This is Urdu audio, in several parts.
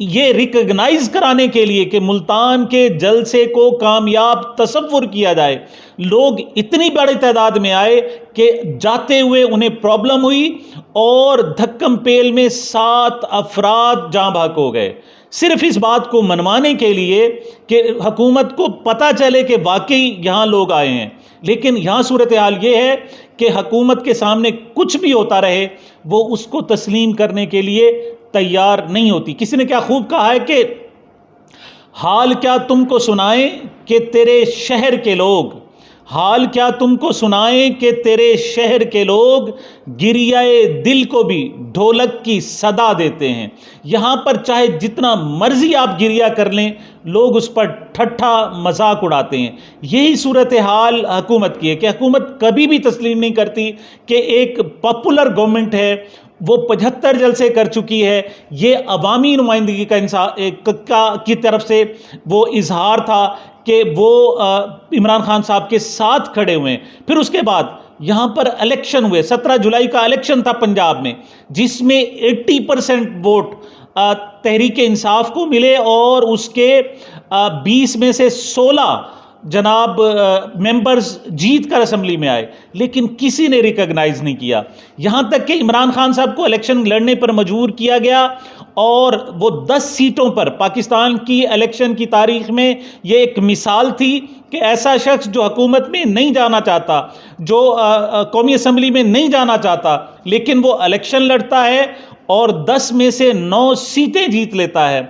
یہ ریکگنائز کرانے کے لیے کہ ملتان کے جلسے کو کامیاب تصور کیا جائے، لوگ اتنی بڑی تعداد میں آئے کہ جاتے ہوئے انہیں پرابلم ہوئی اور دھکم پیل میں 7 افراد جاں بحق ہو گئے، صرف اس بات کو منوانے کے لیے کہ حکومت کو پتہ چلے کہ واقعی یہاں لوگ آئے ہیں۔ لیکن یہاں صورتحال یہ ہے کہ حکومت کے سامنے کچھ بھی ہوتا رہے وہ اس کو تسلیم کرنے کے لیے تیار نہیں ہوتی۔ کسی نے کیا خوب کہا ہے کہ حال کیا تم کو سنائیں کہ تیرے شہر کے لوگ، حال کیا تم کو سنائیں کہ تیرے شہر کے لوگ گریائے دل کو بھی ڈھولک کی صدا دیتے ہیں۔ یہاں پر چاہے جتنا مرضی آپ گریا کر لیں، لوگ اس پر ٹھٹھا مذاق اڑاتے ہیں۔ یہی صورتحال حکومت کی ہے کہ حکومت کبھی بھی تسلیم نہیں کرتی کہ ایک پاپولر گورنمنٹ ہے، وہ 75 جلسے کر چکی ہے، یہ عوامی نمائندگی کی طرف سے وہ اظہار تھا کہ وہ عمران خان صاحب کے ساتھ کھڑے ہوئے ہیں۔ پھر اس کے بعد یہاں پر الیکشن ہوئے، 17 جولائی کا الیکشن تھا پنجاب میں، جس میں 80% ووٹ تحریک انصاف کو ملے اور اس کے 20 میں سے 16 جناب ممبرز جیت کر اسمبلی میں آئے، لیکن کسی نے ریکگنائز نہیں کیا، یہاں تک کہ عمران خان صاحب کو الیکشن لڑنے پر مجبور کیا گیا اور وہ 10 سیٹوں پر پاکستان کی الیکشن کی تاریخ میں یہ ایک مثال تھی کہ ایسا شخص جو حکومت میں نہیں جانا چاہتا، جو قومی اسمبلی میں نہیں جانا چاہتا، لیکن وہ الیکشن لڑتا ہے اور 10 میں سے 9 سیٹیں جیت لیتا ہے،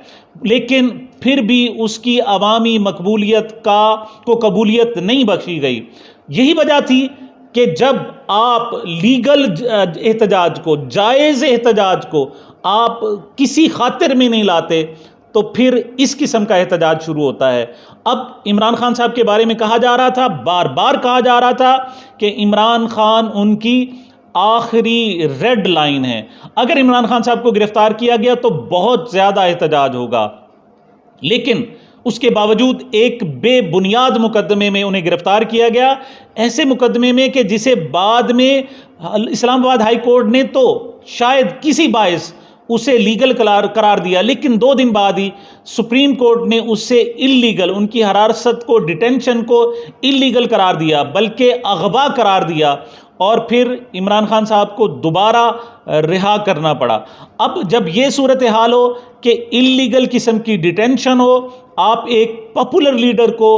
لیکن پھر بھی اس کی عوامی مقبولیت کو قبولیت نہیں بخشی گئی۔ یہی وجہ تھی کہ جب آپ لیگل احتجاج کو، جائز احتجاج کو آپ کسی خاطر میں نہیں لاتے تو پھر اس قسم کا احتجاج شروع ہوتا ہے۔ اب عمران خان صاحب کے بارے میں کہا جا رہا تھا، بار بار کہا جا رہا تھا کہ عمران خان ان کی آخری ریڈ لائن ہے، اگر عمران خان صاحب کو گرفتار کیا گیا تو بہت زیادہ احتجاج ہوگا، لیکن اس کے باوجود ایک بے بنیاد مقدمے میں انہیں گرفتار کیا گیا، ایسے مقدمے میں کہ جسے بعد میں اسلام آباد ہائی کورٹ نے تو شاید کسی باعث اسے لیگل قرار دیا، لیکن 2 دن بعد ہی سپریم کورٹ نے اس سے اللیگل، ان کی حراست کو، ڈیٹینشن کو اللیگل قرار دیا، بلکہ اغوا قرار دیا، اور پھر عمران خان صاحب کو دوبارہ رہا کرنا پڑا۔ اب جب یہ صورتحال ہو کہ اللیگل قسم کی ڈیٹینشن ہو، آپ ایک پاپولر لیڈر کو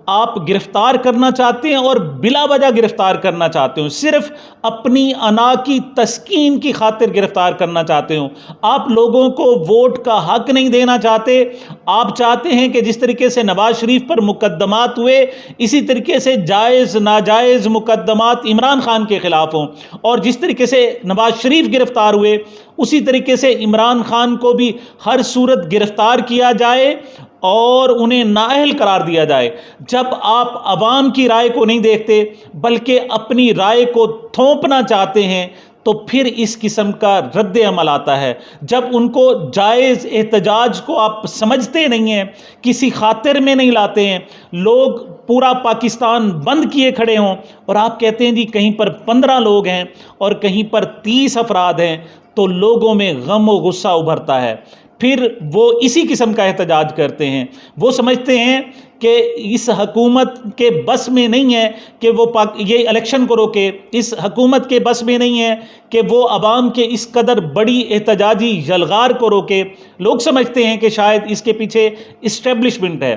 آپ گرفتار کرنا چاہتے ہیں اور بلا وجہ گرفتار کرنا چاہتے ہو، صرف اپنی انا کی تسکین کی خاطر گرفتار کرنا چاہتے ہو، آپ لوگوں کو ووٹ کا حق نہیں دینا چاہتے، آپ چاہتے ہیں کہ جس طریقے سے نواز شریف پر مقدمات ہوئے اسی طریقے سے جائز ناجائز مقدمات عمران خان کے خلاف ہوں، اور جس طریقے سے نواز شریف گرفتار ہوئے اسی طریقے سے عمران خان کو بھی ہر صورت گرفتار کیا جائے اور انہیں نااہل قرار دیا جائے۔ جب آپ عوام کی رائے کو نہیں دیکھتے بلکہ اپنی رائے کو تھوپنا چاہتے ہیں تو پھر اس قسم کا رد عمل آتا ہے۔ جب ان کو جائز احتجاج کو آپ سمجھتے نہیں ہیں، کسی خاطر میں نہیں لاتے ہیں، لوگ پورا پاکستان بند کیے کھڑے ہوں اور آپ کہتے ہیں جی کہیں پر 15 لوگ ہیں اور کہیں پر 30 افراد ہیں، تو لوگوں میں غم و غصہ ابھرتا ہے، پھر وہ اسی قسم کا احتجاج کرتے ہیں۔ وہ سمجھتے ہیں کہ اس حکومت کے بس میں نہیں ہے کہ وہ یہ الیکشن کو روکے، اس حکومت کے بس میں نہیں ہے کہ وہ عوام کے اس قدر بڑی احتجاجی یلغار کو روکے۔ لوگ سمجھتے ہیں کہ شاید اس کے پیچھے اسٹیبلشمنٹ ہے،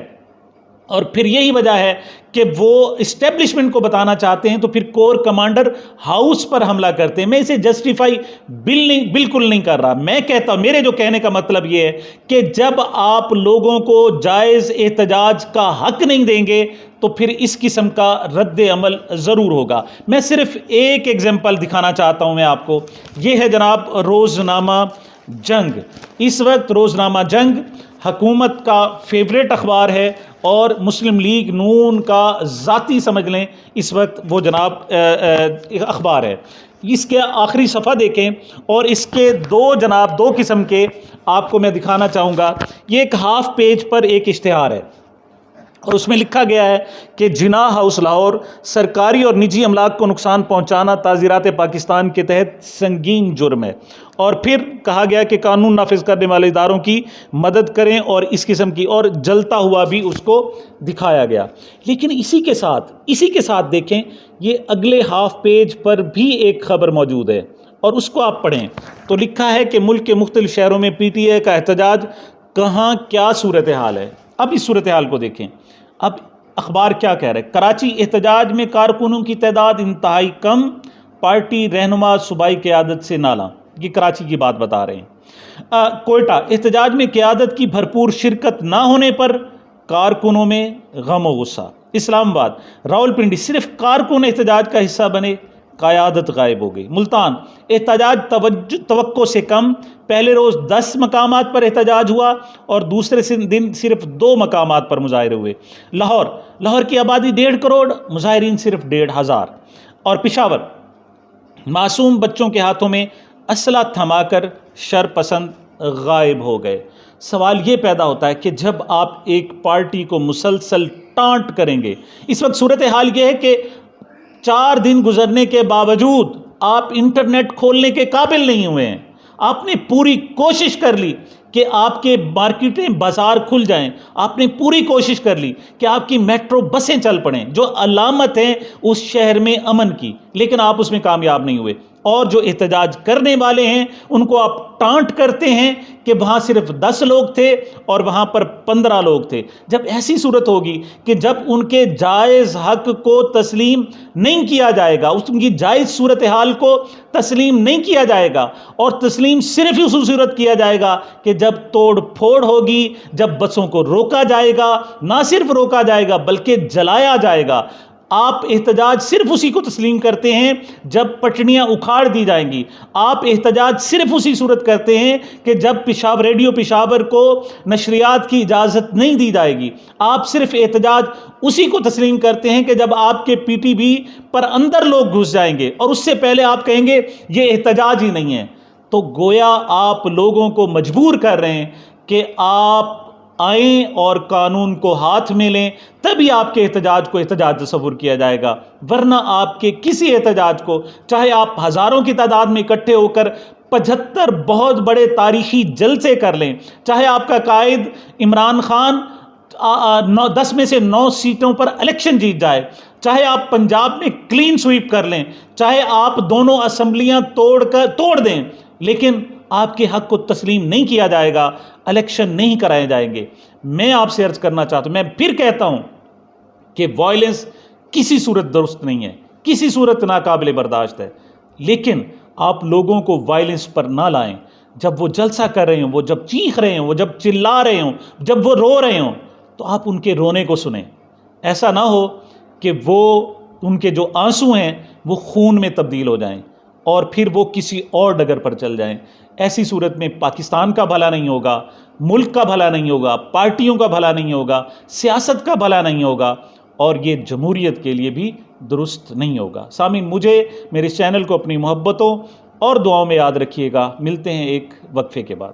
اور پھر یہی وجہ ہے کہ وہ اسٹیبلشمنٹ کو بتانا چاہتے ہیں تو پھر کور کمانڈر ہاؤس پر حملہ کرتے ہیں۔ میں اسے جسٹیفائی بالکل نہیں کر رہا، میں کہتا ہوں، میرے جو کہنے کا مطلب یہ ہے کہ جب آپ لوگوں کو جائز احتجاج کا حق نہیں دیں گے تو پھر اس قسم کا رد عمل ضرور ہوگا۔ میں صرف ایک ایگزامپل دکھانا چاہتا ہوں میں آپ کو، یہ ہے جناب روزنامہ جنگ۔ اس وقت روزنامہ جنگ حکومت کا فیوریٹ اخبار ہے اور مسلم لیگ نون کا ذاتی سمجھ لیں اس وقت وہ جناب اخبار ہے۔ اس کے آخری صفحہ دیکھیں اور اس کے دو قسم کے آپ کو میں دکھانا چاہوں گا۔ یہ ایک ہاف پیج پر ایک اشتہار ہے، اور اس میں لکھا گیا ہے کہ جناح ہاؤس لاہور سرکاری اور نجی املاک کو نقصان پہنچانا تعزیرات پاکستان کے تحت سنگین جرم ہے، اور پھر کہا گیا کہ قانون نافذ کرنے والے اداروں کی مدد کریں، اور اس قسم کی اور جلتا ہوا بھی اس کو دکھایا گیا۔ لیکن اسی کے ساتھ دیکھیں، یہ اگلے ہاف پیج پر بھی ایک خبر موجود ہے، اور اس کو آپ پڑھیں تو لکھا ہے کہ ملک کے مختلف شہروں میں پی ٹی آئی کا احتجاج، کہاں کیا صورتحال ہے۔ اب اس صورتحال کو دیکھیں، اب اخبار کیا کہہ رہے ہیں؟ کراچی احتجاج میں کارکنوں کی تعداد انتہائی کم، پارٹی رہنما صوبائی قیادت سے نالاں، یہ کراچی کی بات بتا رہے ہیں۔ کوئٹہ احتجاج میں قیادت کی بھرپور شرکت نہ ہونے پر کارکنوں میں غم و غصہ۔ اسلام آباد راولپنڈی صرف کارکن احتجاج کا حصہ بنے، قیادت غائب ہو گئی۔ ملتان احتجاج توقع سے کم، پہلے روز 10 مقامات پر احتجاج ہوا اور دوسرے دن صرف 2 مقامات پر مظاہرے ہوئے۔ لاہور کی آبادی 1.5 کروڑ، مظاہرین صرف 1,500۔ اور پشاور معصوم بچوں کے ہاتھوں میں اسلحہ تھما کر شر پسند غائب ہو گئے۔ سوال یہ پیدا ہوتا ہے کہ جب آپ ایک پارٹی کو مسلسل ٹانٹ کریں گے، اس وقت صورتحال یہ ہے کہ 4 دن گزرنے کے باوجود آپ انٹرنیٹ کھولنے کے قابل نہیں ہوئے ہیں۔ آپ نے پوری کوشش کر لی کہ آپ کے مارکیٹیں بازار کھل جائیں، آپ نے پوری کوشش کر لی کہ آپ کی میٹرو بسیں چل پڑیں، جو علامت ہیں اس شہر میں امن کی، لیکن آپ اس میں کامیاب نہیں ہوئے۔ اور جو احتجاج کرنے والے ہیں ان کو آپ ٹانٹ کرتے ہیں کہ وہاں صرف 10 لوگ تھے اور وہاں پر 15 لوگ تھے۔ جب ایسی صورت ہوگی کہ جب ان کے جائز حق کو تسلیم نہیں کیا جائے گا، ان کی جائز صورتحال کو تسلیم نہیں کیا جائے گا، اور تسلیم صرف اس صورت کیا جائے گا کہ جب توڑ پھوڑ ہوگی، جب بسوں کو روکا جائے گا، نہ صرف روکا جائے گا بلکہ جلایا جائے گا۔ آپ احتجاج صرف اسی کو تسلیم کرتے ہیں جب پٹڑیاں اکھاڑ دی جائیں گی۔ آپ احتجاج صرف اسی صورت کرتے ہیں کہ جب ریڈیو پشاور کو نشریات کی اجازت نہیں دی جائے گی۔ آپ صرف احتجاج اسی کو تسلیم کرتے ہیں کہ جب آپ کے پی ٹی وی پر اندر لوگ گھس جائیں گے، اور اس سے پہلے آپ کہیں گے یہ احتجاج ہی نہیں ہے۔ تو گویا آپ لوگوں کو مجبور کر رہے ہیں کہ آپ آئیں اور قانون کو ہاتھ میں لیں، تبھی آپ کے احتجاج کو احتجاج تصور کیا جائے گا، ورنہ آپ کے کسی احتجاج کو، چاہے آپ ہزاروں کی تعداد میں اکٹھے ہو کر 75 بہت بڑے تاریخی جلسے کر لیں، چاہے آپ کا قائد عمران خان 10 میں سے 9 سیٹوں پر الیکشن جیت جائے، چاہے آپ پنجاب میں کلین سویپ کر لیں، چاہے آپ دونوں اسمبلیاں توڑ دیں، لیکن آپ کے حق کو تسلیم نہیں کیا جائے گا، الیکشن نہیں کرائے جائیں گے۔ میں آپ سے عرض کرنا چاہتا ہوں، میں پھر کہتا ہوں کہ وائلنس کسی صورت درست نہیں ہے، کسی صورت ناقابل برداشت ہے، لیکن آپ لوگوں کو وائلنس پر نہ لائیں۔ جب وہ جلسہ کر رہے ہوں، وہ جب چیخ رہے ہوں، وہ جب چلا رہے ہوں، جب وہ رو رہے ہوں، تو آپ ان کے رونے کو سنیں۔ ایسا نہ ہو کہ وہ ان کے جو آنسو ہیں وہ خون میں تبدیل ہو جائیں اور پھر وہ کسی اور ڈگر پر چل جائیں۔ ایسی صورت میں پاکستان کا بھلا نہیں ہوگا، ملک کا بھلا نہیں ہوگا، پارٹیوں کا بھلا نہیں ہوگا، سیاست کا بھلا نہیں ہوگا، اور یہ جمہوریت کے لیے بھی درست نہیں ہوگا۔ سامعین، مجھے میرے چینل کو اپنی محبتوں اور دعاؤں میں یاد رکھیے گا۔ ملتے ہیں ایک وقفے کے بعد۔